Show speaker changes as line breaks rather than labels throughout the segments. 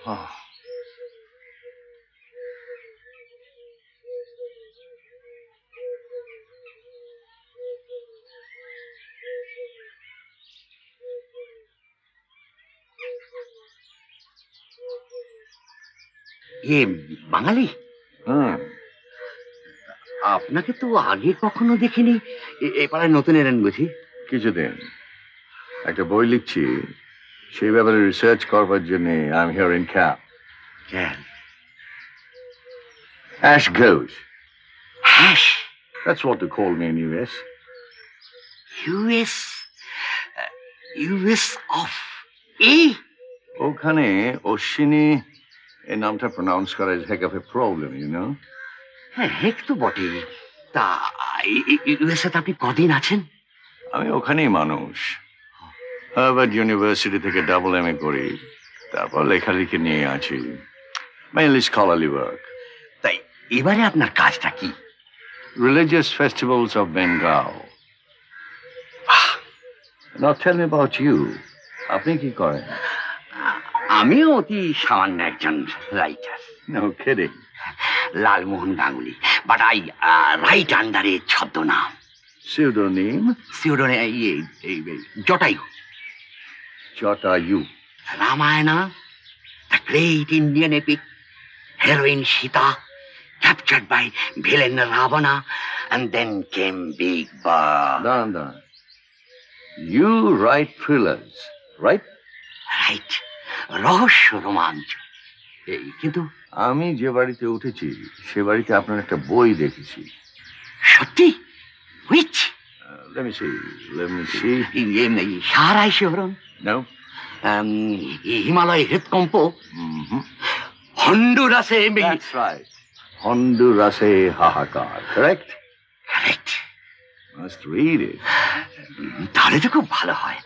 এ বাঙালি?
হুম।
আপনাকে তো আগে কখনো দেখিনি। এ পাড়ায় নতুন এলেন বুঝি?
কিছুদিন একটা বই লিখছি, সেই ব্যাপারে রিসার্চ করবার জন্য I am here in camp.
Camp?
Ash goes.
Ash?
That's what they call me in US.
US? US of A?
ওখানে অশ্বিনী এই নামটা প্রনাউন্স করা is heck of a problem, you know.
হ্যাঁ, হেক তো বটেই। তা ইউএসএ তে আপনি কদিন আছেন?
আমি ওখানেই মানুষ। হার্ভার্ড ইউনিভার্সিটি থেকে ডাবল এমএ করি, তারপর লেখালেখি নিয়ে আছি, মেইনলি স্কলারলি ওয়ার্ক।
তাই এবারে আপনার কাজটা কি?
Religious festivals of Bengal. Now tell me about you. আপনি কি করেন?
আমিও অতি সামান্য একজন writer.
No kidding.
Lalmohan Ganguly, but I write under a ছদ্মনাম।
Pseudonym?
Jatayu.
Jatayu.
Ramayana, the great Indian epic, heroine Sita, captured by villain Ravana, and then came Big Bird.
Daran. You write thrillers, right?
Right. রহস্য রোমাঞ্চ। কিন্তু
আমি যে বাড়িতে উঠেছি সে বাড়িতে আপনার একটা বই দেখেছি।
সত্যি? Which?
Let me see.
সারাই শিহরণ?
No.
হিমালয় হৃদকম্প? হন্ডুরাসে?
That's right. হন্ডুরাসে হাহাকার, correct?
Correct.
Must read it.
তাহলে তো খুব ভালো হয়।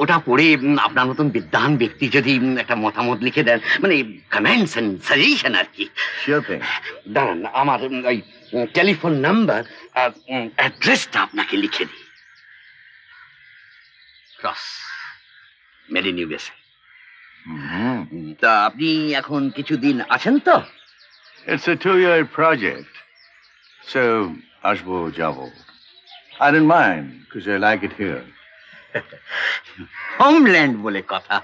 ওটা পড়ে আপনার মতন বিদ্বান ব্যক্তি যদি একটা মতামত লিখে দেন, মানে কমেন্টস এন্ড সাজেশন আর কি।
Sure thing.
দাঁড়ান, আমার ওই টেলিফোন নাম্বার আর অ্যাড্রেসটা আপনাকে লিখে দিই। Cross, made in USA. তা আপনি এখন কিছুদিন আছেন তো?
It's a 2-year project. So, আসবো যাবো। I don't mind, because I like it here.
Homeland বলে কথা,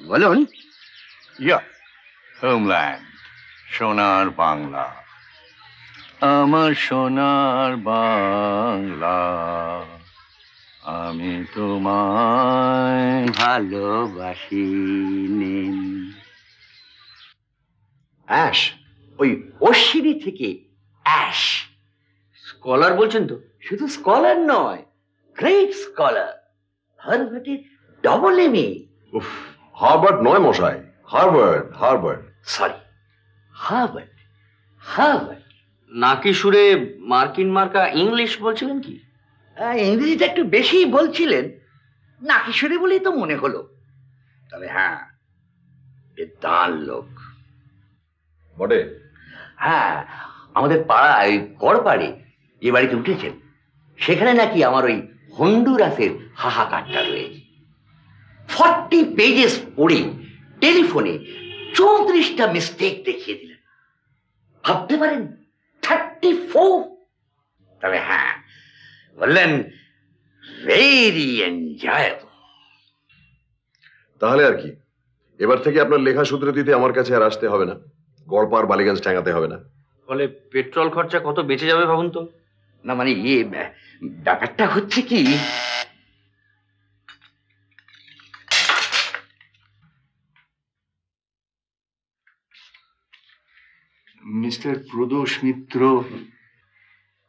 বলুন।
Yeah, homeland. সোনার বাংলা। আমার সোনার বাংলা, আমি তোমায়
ভালোবাসি। নিন।
অ্যাশ,
ওই অশ্বিনী থেকে অ্যাশ।
স্কলার বলছেন তো?
শুধু স্কলার নয়, গ্রেট স্কলার। হার্ভার্ডের ডবল এমএ।
উফ, হার্ভার্ড নয় মশাই, হার্ভার্ড।
Sorry, Harvard. হার্ভার্ড।
নাকি সুরে মার্কিন মার্কা ইংলিশ বলছিলেন কি?
ইংরেজিটা একটু বেশি বলছিলেন, না কিশোরী বলেই তো মনে হলো। তবে হ্যাঁ, বিদ্বান লোক
বটে।
হ্যাঁ, আমাদের পাড়ায় গড়পাড়ে যে বাড়িতে উঠেছেন সেখানে নাকি আমার ওই হন্ডুরাসের হাহাকারটা রয়েছে। 40 পেজেস পড়ে টেলিফোনে 34টা মিস্টেক দেখিয়ে দিলেন। ভাবতে পারেন, 34। তবে হ্যাঁ, বললেন ভেরি এনজয়েবল।
তাহলে আর কি, এবার থেকে আপনার লেখা সূত্র দিতে আমার কাছে আর আসতে হবে না, গড়পাড় বালিগঞ্জ ঠেঙাতে হবে না।
ফলে পেট্রোল খরচা কত বেঁচে যাবে ভাবুন তো।
না মানে ব্যাপারটা হচ্ছে কি,
মিস্টার প্রদোষ মিত্র।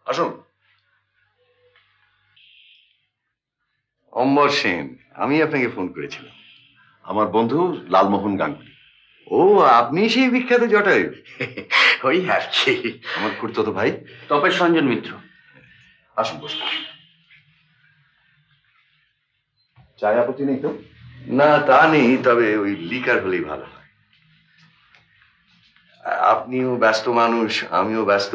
আসুন।
অম্বর সেন, আমি আপনাকে ফোন করেছিলাম।
আমার বন্ধু লালমোহন গাঙ্গুলি।
ও, আপনি সেই বিখ্যাত জটায়ু?
ওই আর কি।
আমার খুড়তো ভাই
তপেশ রঞ্জন মিত্র।
আসুন, বসুন। চায় আপত্তি নেই তো?
না, তা নেই, তবে ওই লিকার হলেই ভালো হয়। আপনিও ব্যস্ত মানুষ, আমিও ব্যস্ত,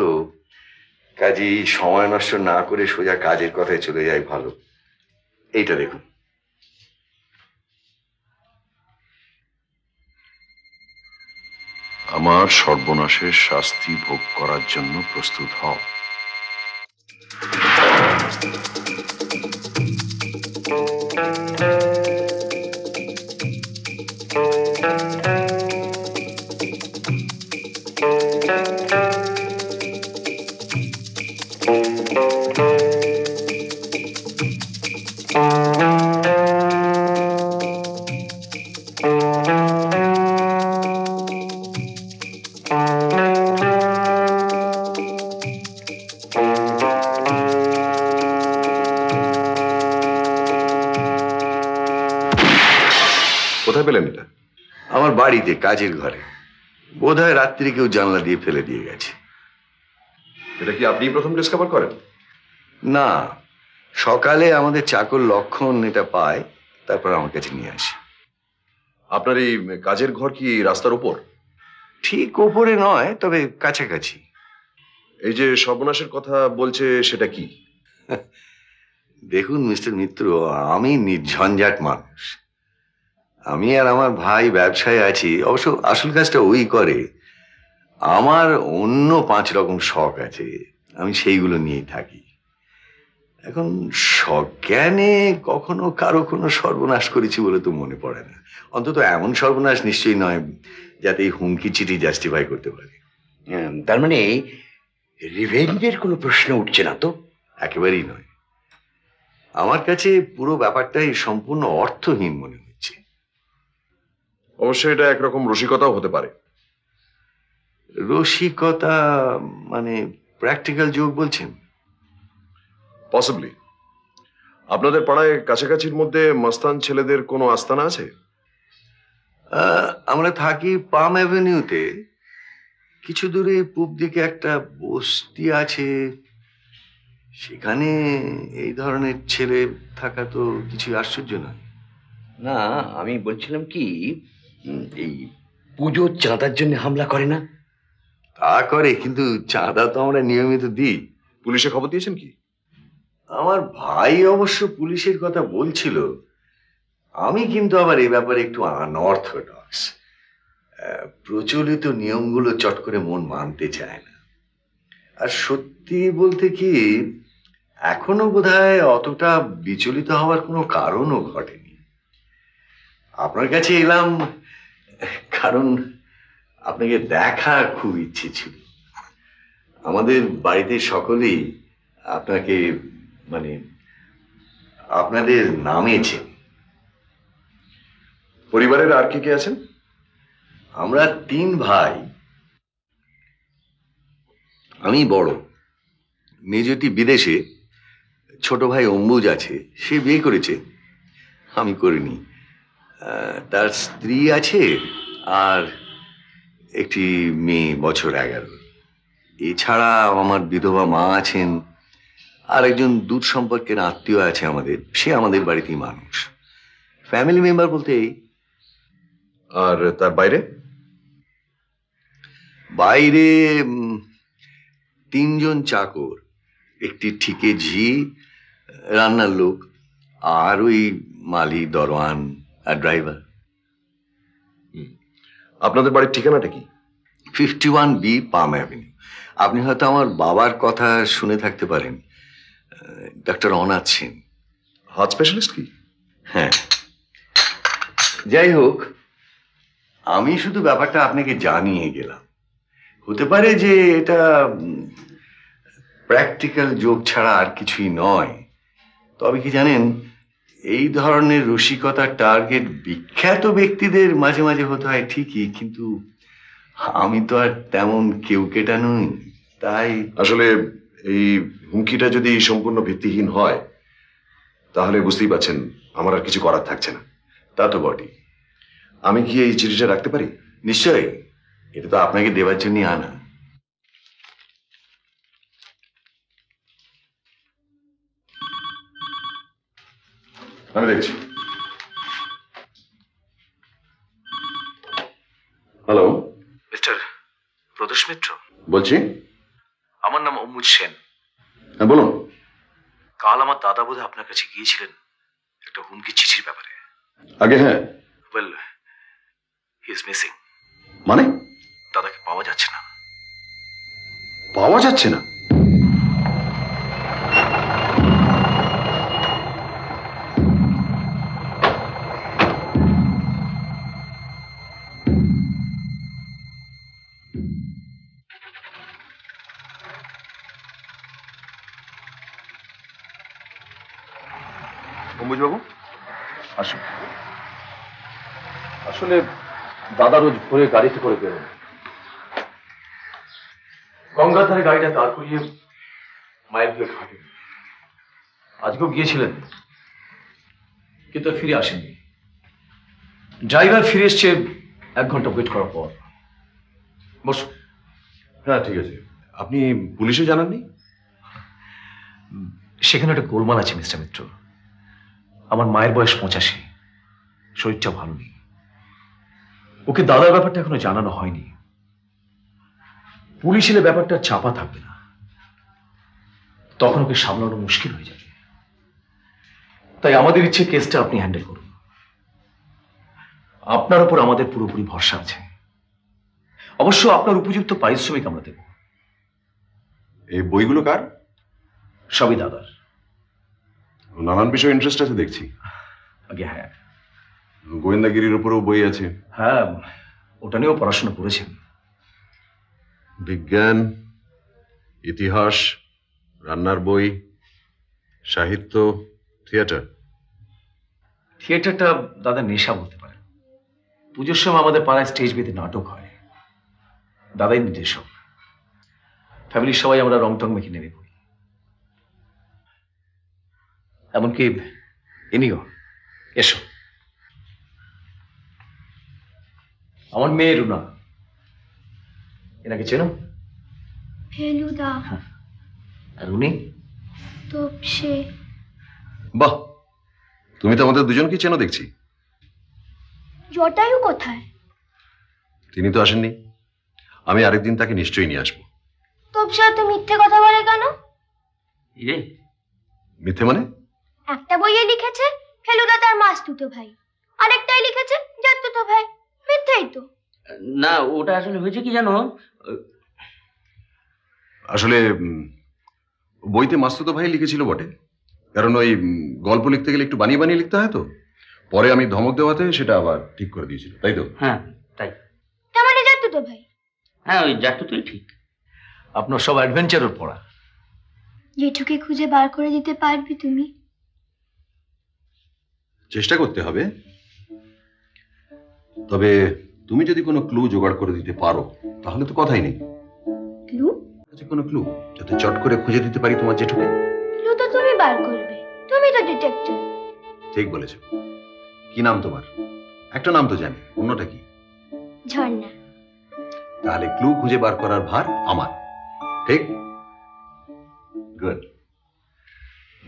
কাজেই সময় নষ্ট না করে সোজা কাজের কথায় চলে যাই ভালো। এইটা দেখুন। আমার সর্বনাশের শাস্তি ভোগ করার জন্য প্রস্তুত হও।
কোথায় পেলেন এটা?
আমার বাড়িতে কাজের ঘরে, বোধহয় রাত্রি কেউ জানলা দিয়ে ফেলে দিয়ে গেছে।
এটা কি আপনি প্রথম ডিসকভার করেন?
না, সকালে আমাদের চাকর লক্ষণ এটা পায়, তারপর আমার কাছে নিয়ে আসে।
আপনার এই কাজের ঘর কি রাস্তার উপর?
ঠিক ওপরে নয়, তবে কাছাকাছি।
এই যে সর্বনাশের কথা বলছে সেটা কি?
দেখুন মিস্টার মিত্র, আমি নির্ঝঞ্ঝাট মানুষ। আমি আর আমার ভাই ব্যবসায় আছি, অবশ্য আসল কাজটা ওই করে। আমার অন্য 5 রকম শখ আছে, আমি সেইগুলো নিয়েই থাকি। এখন সজ্ঞানে কখনো কারো কোনো সর্বনাশ করেছি বলে তো মনে পড়ে না। অন্তত এমন সর্বনাশ নিশ্চয়ই নয় যাতে এই হুমকি চিঠি জাস্টিফাই করতে পারে।
তার মানে রিভেঞ্জের কোনো প্রশ্ন উঠছে না তো?
একেবারেই নয়। আমার কাছে পুরো ব্যাপারটাই সম্পূর্ণ অর্থহীন মনে হচ্ছে।
অবশ্যই এটা একরকম রসিকতাও হতে পারে।
রসিকতা মানে প্র্যাকটিক্যাল জোক বলছেন?
পসিবলি। আপনাদের পাড়ায় কাছাকাছির মধ্যে মস্তান ছেলেদের কোনো আস্তানা আছে?
আমরা থাকি পাম অ্যাভিনিউতে। কিছু দূরে পূব দিকে একটা বস্তি আছে, সেখানে এই ধরনের ছেলে থাকা তো কিছু আশ্চর্য নয়।
না, আমি বলছিলাম কি, এই পুজোর চাঁদার জন্য হামলা করে না?
তা করে, কিন্তু চাঁদা তো আমরা নিয়মিত দিই।
পুলিশে খবর দিয়েছেন কি?
আমার ভাই অবশ্য পুলিশের কথা বলছিল। আমি কিন্তু আবার এ ব্যাপারে একটু আনঅর্থোডক্স। প্রচলিত নিয়মগুলো চট করে মন মানতে চায় না। আর সত্যি বলতে কি, এখনো বোধহয় অতটা বিচলিত হওয়ার কোনো কারণও ঘটেনি। আপনার কাছে এলাম কারণ আপনাকে দেখা খুব ইচ্ছে ছিল। আমাদের বাড়িতে সকলেই আপনাকে মানে আপনাদের নামে চেনে।
পরিবারের আর কে কে আছেন?
আমরা 3 ভাই। আমি বড়, মেজটি বিদেশে, ছোট ভাই অম্বুজ আছে, সে বিয়ে করেছে, আমি করিনি। তার স্ত্রী আছে আর একটি মেয়ে বছর 11। এছাড়া আমার বিধবা মা আছেন, আর একজন দূর সম্পর্কের আত্মীয় আছে আমাদের, সে আমাদের বাড়িতেই মানুষ। ফ্যামিলি মেম্বার বলতে এই।
আর তার বাইরে?
বাইরে 3 জন চাকর, একটি ঠিকে ঝি, রান্নার লোক, আর ওই মালি, দরওয়ান আর ড্রাইভার।
আপনাদের বাড়ির ঠিকানাটা কি?
51B পাম অ্যাভিনিউ। আপনি হয়তো আমার বাবার কথা শুনে থাকতে পারেন, ডক্টর অনাথ সেন।
হার্ট স্পেশালিস্ট কি?
হ্যাঁ। যাই হোক, আমি শুধু ব্যাপারটা আপনাকে জানিয়ে গেলাম। হতে পারে যে এটা প্র্যাকটিক্যাল জোক ছাড়া আর কিছুই নয়। তবে কি জানেন, এই ধরনের রসিকতার টার্গেট বিখ্যাত ব্যক্তিদের মাঝে মাঝে হতে হয় ঠিকই, কিন্তু আমি তো আর তেমন কেউকেটা নই। তাই
আসলে এই হুমকিটা যদি সম্পূর্ণ ভিত্তিহীন হয়, তাহলে বুঝতেই পারছেন আমার আর কিছু করার থাকছে না।
তা তো বটেই।
আমি কি এই চিঠিটা রাখতে পারি?
নিশ্চয়ই, এটা তো আপনাকে দেওয়ার জন্যই আনা।
আমি দেখছি। হ্যালো,
মিস্টার প্রদোষ মিত্র,
বলছি।
আমার নাম অম্বুজ সেন।
হ্যাঁ বলুন।
কাল আমার দাদা বোধহয় আপনার কাছে গিয়েছিলেন একটা হুমকি চিঠির ব্যাপারে।
আগে হ্যাঁ।
Well, he is missing.
মানে?
দাদাকে পাওয়া যাচ্ছে না।
পাওয়া যাচ্ছে না?
অম্বুজবাবু আসুন। আসলে দাদা রোজ ভোরে গাড়িতে করে বেরোন, গঙ্গার ধারে গাড়িটা দাঁড় করিয়ে মাইল দুয়েক হাঁটেন। আজকেও গিয়েছিলেন, কিন্তু ফিরে আসেননি। ড্রাইভার ফিরে এসছে 1 ঘন্টা ওয়েট করার পর। বসুন।
হ্যাঁ ঠিক আছে। আপনি পুলিশে জানাননি?
সেখানে একটা গোলমাল আছে মিস্টার মিত্র। আমার মায়ের বয়স 85, শরীরটা ভালো নেই। ওকে দাদার ব্যাপারটা এখনো জানানো হয়নি। পুলিশ এলে ব্যাপারটা চাপা থাকবে না, তখন ওকে সামলানো মুশকিল হয়ে যাবে। তাই আমাদের ইচ্ছে কেসটা আপনি হ্যান্ডেল করুন। আপনার উপর আমাদের পুরোপুরি ভরসা আছে। অবশ্য আপনার উপযুক্ত পারিশ্রমিক আমরা দেব।
এই বইগুলো কার?
সবই দাদার।
নানান বিষয়ে ইন্টারেস্ট আছে দেখছি।
আগে হ্যাঁ,
গোয়েন্দাগিরির উপরেও বই আছে।
হ্যাঁ ওটা নিয়েও পড়াশোনা করেছেন।
বিজ্ঞান, ইতিহাস, রান্নার বই, সাহিত্য, থিয়েটার।
থিয়েটারটা দাদা নেশা বলতে পারেন। পুজোর সময় আমাদের পাড়ায় স্টেজ বেঁধে নাটক হয়, দাদাই নির্দেশক। ফ্যামিলির সবাই আমরা রং টং মেখে নেমে পড়ি। এমনকি ইনিও। এসো। আমার মেয়ে রুনা, এনাকে চেনো?
ফেলুদা।
আর উনি?
তোপসে।
বাহ, তুমি তো আমাদের দুজনকে চেনো দেখছি।
জটায়ু কোথায়?
তিনি তো আসেননি। আমি আরেকদিন তাকে নিশ্চয়ই নিয়ে আসবো।
তোপসে এত মিথ্যে কথা বলে কেন?
ইরে,
মিথ্যে মানে?
একটা বইয়ে লিখেছে ফেলুদা তার মাসতুতো ভাই, আরেকটাই লিখেছে জাতুতো ভাই। মিথ্যেই তো।
না ওটা আসলে হয়েছে কি জানো,
আসলে বইতে মাসতুতো ভাই লিখেছিল বটে, কারণ ওই গল্প লিখতে গেলে একটু বানিয়ে বানিয়ে লিখতে হয় তো। পরে আমি ধমক দেওয়াতে সেটা আবার ঠিক করে দিয়েছিল, তাই তো?
হ্যাঁ তাই।
তার মানে জাতুতো ভাই।
হ্যাঁ ওই যার তুই ঠিক।
আপনার সব অ্যাডভেঞ্চারের পড়া।
জেঠুকে খুঁজে বার করে দিতে পারবি তুমি?
চেষ্টা করতে হবে। তবে তুমি যদি কোনো ক্লু জোগাড় করে দিতে পারো তাহলে তো কথাই নেই।
ক্লু?
আচ্ছা, কোনো ক্লু যাতে চট করে খুঁজে দিতে পারি তোমার জেঠুকে।
ক্লু তো তুমি বার করবে, তুমি তো ডিটেকটিভ।
ঠিক বলেছ। কি নাম তোমার? একটা নাম তো জানি, অন্যটা কি?
ঝর্ণা।
তাহলে ক্লু খুঁজে বার করার ভার আমার। ঠিক? গুড।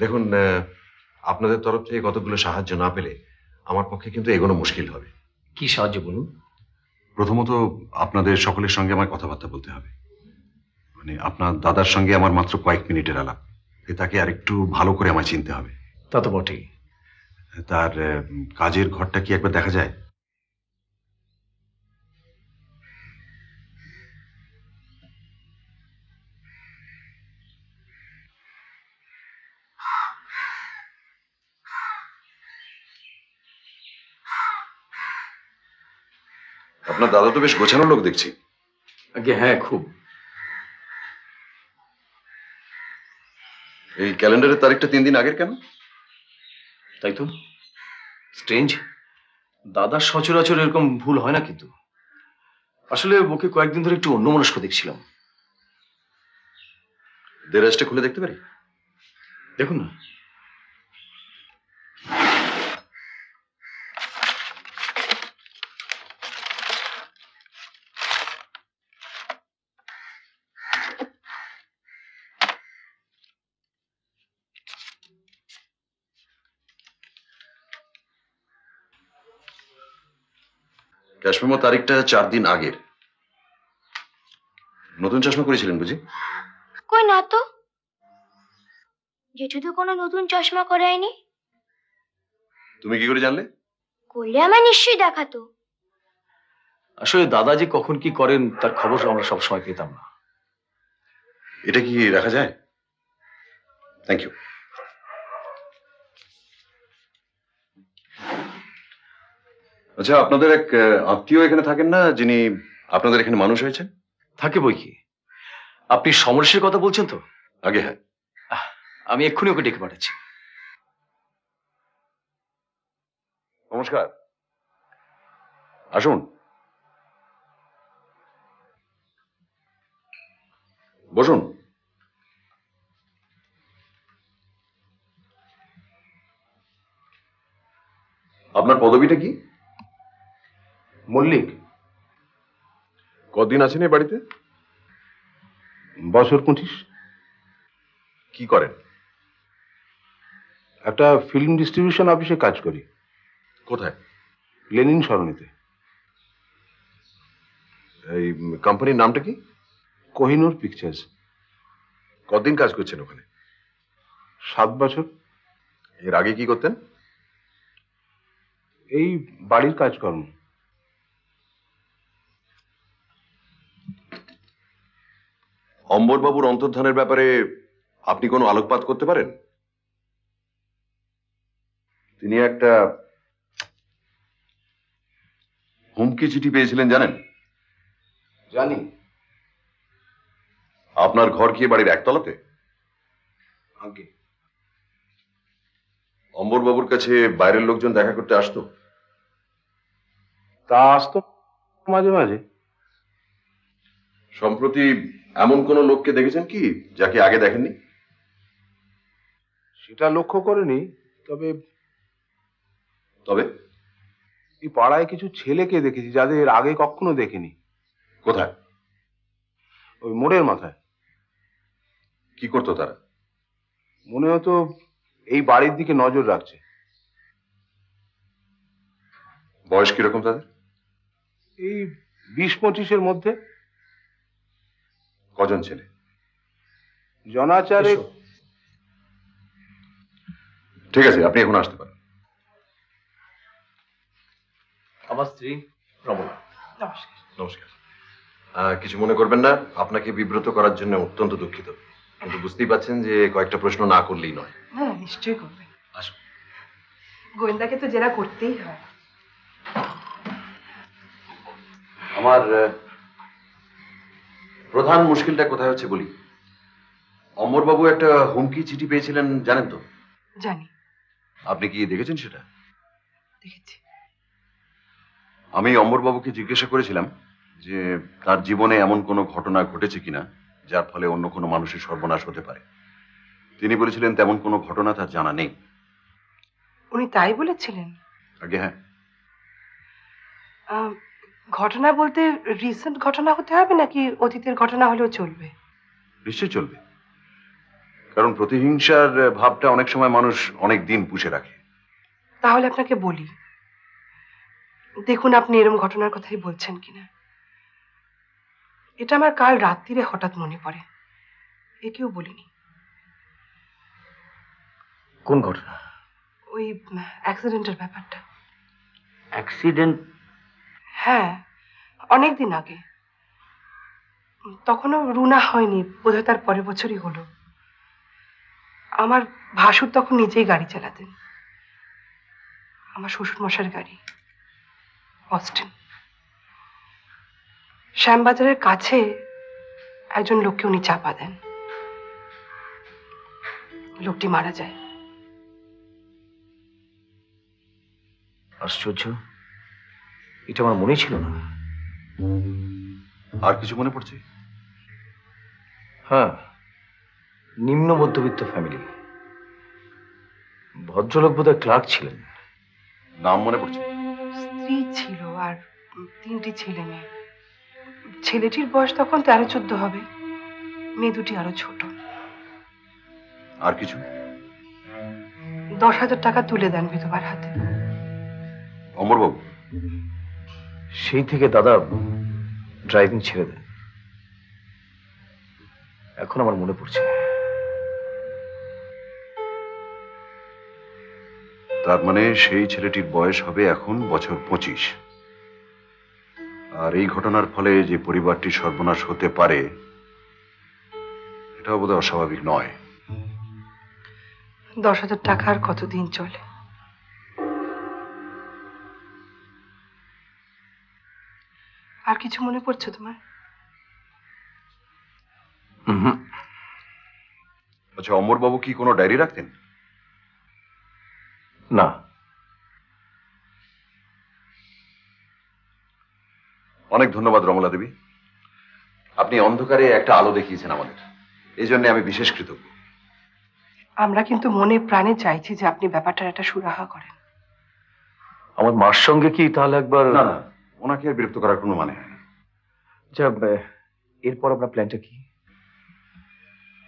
দেখুন, আপনাদের তরফ থেকে কতগুলো সাহায্য না পেলে আমার পক্ষে কিন্তু এগোনো মুশকিল হবে।
কি সাহায্য বলুন?
প্রথমত আপনাদের সকলের সঙ্গে আমার কথাবার্তা বলতে হবে। মানে আপনার দাদার সঙ্গে আমার মাত্র কয়েক মিনিটের আলাপ, তাকে আর একটু ভালো করে আমায় চিনতে হবে।
তা তো বটেই।
তার কাজের ঘরটা কি একবার দেখা যায়? আপনার দাদা তো বেশ গোছানো লোক দেখছি।
আগে হ্যাঁ খুব।
এই ক্যালেন্ডারের তারিখটা 3 দিন আগের কেন?
তাই তো, স্ট্রেঞ্জ। দাদার সচরাচর এরকম ভুল হয় না, কিন্তু আসলে ওকে কয়েকদিন ধরে একটু অন্যমনস্ক দেখছিলাম।
দেরাজটা খুলে দেখতে পারি?
দেখুন না।
ক্যাশমেমো তারিখটা 4 দিন আগের। নতুন চশমা করেছিলেন বুঝি?
কই না তো, জেঠু তো কোনো নতুন চশমা করায়নি।
তুমি কি করে জানলে?
করলে আমায় নিশ্চয়ই দেখাতো।
আসলে দাদা যে কখন কি করেন তার খবর আমরা সবসময় পেতাম না।
এটা কি রাখা যায়? Thank you. আচ্ছা, আপনাদের এক আত্মীয় এখানে থাকেন না, যিনি আপনাদের এখানে মানুষ হয়েছেন?
থাকে বই কি। আপনি সমরেশের কথা বলছেন তো?
আগে হ্যাঁ।
আমি এক্ষুনি ওকে ডেকে পাঠাচ্ছি।
নমস্কার, আসুন, বসুন। আপনার পদবিটা কি?
মল্লিক।
কতদিন আছেন এই বাড়িতে?
বছর 25।
কি করেন?
একটা ফিল্ম ডিস্ট্রিবিউশন অফিসে কাজ করি।
কোথায়?
লেনিন সরণিতে।
এই কোম্পানির নামটা কি?
কোহিনূর পিকচার্স।
কতদিন কাজ করছেন ওখানে?
7 বছর।
এর আগে কি করতেন?
এই বাড়ির কাজকর্ম।
অম্বরবাবুর অন্তর্ধানের ব্যাপারে আপনি কোনো আলোকপাত করতে পারেন? তিনি একটা হুমকি চিঠি পেয়েছিলেন, জানেন?
জানি।
আপনার ঘর কি এ বাড়ির একতলাতে?
আগে
অম্বরবাবুর কাছে বাইরের লোকজন দেখা করতে আসতো?
তা আসতো মাঝে মাঝে।
সম্প্রতি এমন কোন লোককে দেখেছেন কি যাকে আগে দেখেননি?
সেটা লক্ষ্য করিনি, তবে
তবে
এই পাড়ায় কিছু ছেলেকে দেখেছি যাদের আগে কখনো দেখিনি।
কোথায়?
ওই মোড়ের মাথায়।
কি করতো তারা?
মনে হতো এই বাড়ির দিকে নজর রাখছে।
বয়স কিরকম তাদের?
এই 20-25-এর মধ্যে।
কজন ছেলে?
জনাচারে।
ঠিক আছে, আপনি এখন আসতে পারেন।
আমার স্ত্রী রমনা।
নমস্কার।
নমস্কার। কিছু মনে করবেন না, আপনাকে বিব্রত করার জন্য অত্যন্ত দুঃখিত, কিন্তু বুঝতেই পাচ্ছেন যে কয়েকটা প্রশ্ন না করলেই নয়।
না না, নিশ্চয়ই করবেন।
আসুন।
গোয়েন্দাকে তো জেরা করতেই হয়।
আমার প্রধান মুশকিলটা কোথায় হচ্ছে বলি। অমরবাবু একটা হুমকি চিঠি পেয়েছিলেন, জানেন তো?
জানি।
আপনি কি দেখেছেন সেটা?
দেখেছি।
আমি অমরবাবুকে জিজ্ঞাসা করেছিলাম যে তার জীবনে এমন কোনো ঘটনা ঘটেছে কিনা যার ফলে অন্য কোনো মানুষের সর্বনাশ হতে পারে। তিনি বলেছিলেন তেমন কোনো ঘটনা তার জানা নেই।
উনি তাই বলেছিলেন?
আগে হ্যাঁ।
ঘটনা বলতে রিসেন্ট ঘটনা হতে হবে নাকি অতীতের ঘটনা হলেও চলবে?
নিশ্চয় চলবে, কারণ প্রতিহিংসার ভাবটা অনেক সময় মানুষ অনেক দিন পুষে রাখে।
তাহলে আপনাকে বলি, দেখুন আপনি এরকম ঘটনার কথাই বলছেন কিনা। এটা আমার কাল রাত্রিরে হঠাৎ মনে পড়ে, একেও বলিনি।
কোন ঘটনা?
ওই অ্যাক্সিডেন্টের ব্যাপারটা।
অ্যাক্সিডেন্ট?
হ্যাঁ, অনেকদিন আগে। তখনও রুনা হয়নি, বোধহয় তার পরের বছরই হলো। আমার ভাসুর তখন নিজেই গাড়ি চালাতেন, আমার শ্বশুরমশাইয়ের গাড়ি, অস্টিন। শ্যামবাজারের কাছে একজন লোককে উনি চাপা দেন, লোকটি মারা যায়।
আশ্চর্য, এটা আমার মনে ছিল না।
আর কিছু মনে পড়ছে?
হ্যাঁ, নিম্ন মধ্যবিত্ত ফ্যামিলি, ভদ্রলোক বোধহয় ক্লার্ক ছিলেন।
নাম মনে পড়ছে?
স্ত্রী ছিল আর 3টি ছেলে মেয়ে। ছেলেটির বয়স তখন 13-14 হবে, মেয়ে দুটি আরো ছোট।
আর কিছু?
10,000 টাকা তুলে দেন বিধবার হাতে।
অমরবাবু?
সেই থেকে দাদা ড্রাইভিং ছেড়ে দেন। এখন আমার মনে পড়ছে।
তার মানে সেই ছেলেটির বয়স হবে এখন বছর 25।
আর এই ঘটনার ফলে যে পরিবারটি সর্বনাশ হতে পারে এটাও বোধহয় অস্বাভাবিক নয়।
10,000 টাকা আর কতদিন চলে? আর কিছু মনে পড়ছে তোমার?
আচ্ছা, অমরবাবু কি কোনো ডায়েরি রাখতেন?
না।
অনেক ধন্যবাদ রমলা দেবী, আপনি অন্ধকারে একটা আলো দেখিয়েছেন আমাদের, এই জন্য আমি বিশেষ কৃতজ্ঞ।
আমরা কিন্তু মনে প্রাণে চাইছি যে আপনি ব্যাপারটার একটা সুরাহা করেন।
আমার মার সঙ্গে কি তাহলে একবার?
না না, ওনাকে আর বিরক্ত করার কোনো মানে হয় না।
আচ্ছা, এরপর আপনার প্ল্যানটা কি?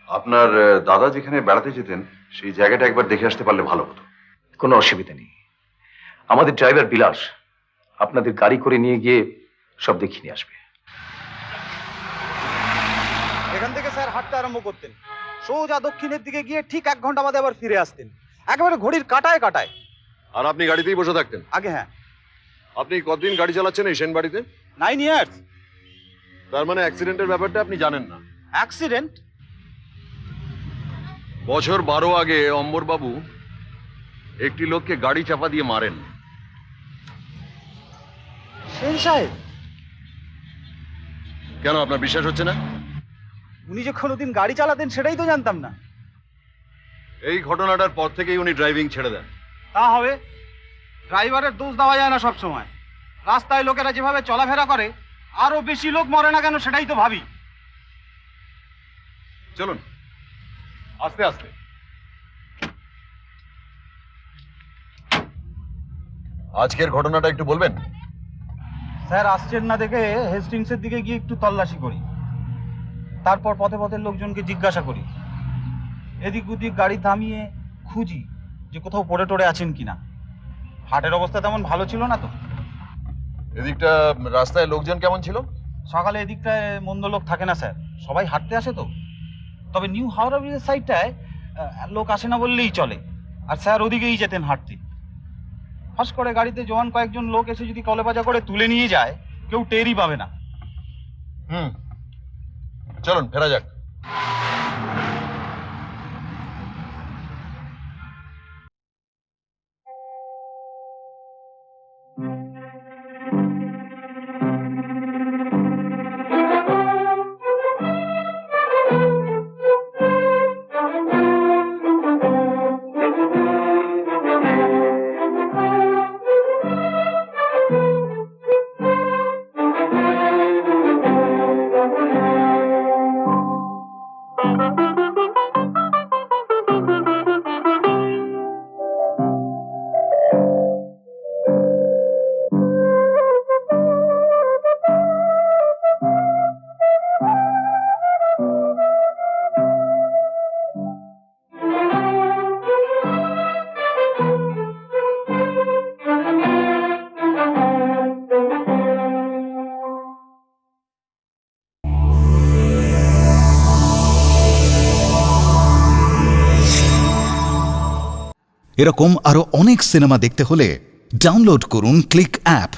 আপনার দাদা যেখানে বেড়াতে যেতেন সেই জায়গাটা একবার দেখে আসতে পারলে ভালো হতো।
কোনো অসুবিধা নেই, আমাদের ড্রাইভার বিলাস আপনাদের গাড়ি করে নিয়ে গিয়ে সব দেখিয়ে নিয়ে আসবে।
এখান থেকে স্যার হাঁটতে আরম্ভ করতেন, সোজা দক্ষিণের দিকে গিয়ে ঠিক 1 ঘন্টা বাদে আবার ফিরে আসতেন, একেবারে ঘড়ির কাঁটায় কাঁটায়।
আর আপনি গাড়িতেই বসে থাকতেন?
আগে হ্যাঁ।
আপনি কতদিন গাড়ি চালাচ্ছেন এই সেন বাড়িতে?
9 ইয়ার্স।
তার মানে অ্যাক্সিডেন্টের ব্যাপারটা আপনি জানেন না?
অ্যাক্সিডেন্ট?
বছর 12 আগে অম্বরবাবু একটি লোককে গাড়ি চাপা দিয়ে মারেন।
সেন সাহেব?
কেন, আপনার বিশ্বাস হচ্ছে না?
উনি যে কোনোদিন গাড়ি চালাতেন সেটাই তো জানতাম না।
এই ঘটনাটার পর থেকেই উনি ড্রাইভিং ছেড়ে দেন।
তা হবে, ড্রাইভারের দোষ দেওয়া যায় না সব সময়। রাস্তায় লোকেরা যেভাবে চলাফেরা করে, আরো বেশি লোক মরে না কেন সেটাই তো ভাবি।
চলুন আস্তে আস্তে। আজকের ঘটনাটা একটু বলবেন?
স্যার আসছেন না দেখে হেস্টিংসের দিকে গিয়ে একটু তল্লাশি করি, তারপর পথে পথে লোকজনকে জিজ্ঞাসা করি, এদিক ওদিক গাড়ি থামিয়ে খুঁজি যে কোথাও পড়ে টড়ে আছেন কিনা। হাটের অবস্থা তেমন ভালো ছিল না তো।
এদিকটা রাস্তায় লোকজন কেমন ছিল?
সকালে এদিকটায় মন্দ লোক থাকে না স্যার, সবাই হাঁটতে আসে তো। তবে নিউ হাওড়া ব্রিজের সাইডটায় লোক আসে না বললেই চলে, আর স্যার ওদিকেই যেতেন হাঁটতে। ফাঁস করে গাড়িতে জওয়ান কয়েকজন লোক এসে যদি কলেবাজা করে তুলে নিয়ে যায়, কেউ টেরই পাবে না।
চলুন ফেরা যাক।
এরকম আরো অনেক সিনেমা দেখতে হলে ডাউনলোড করুন ক্লিক অ্যাপ।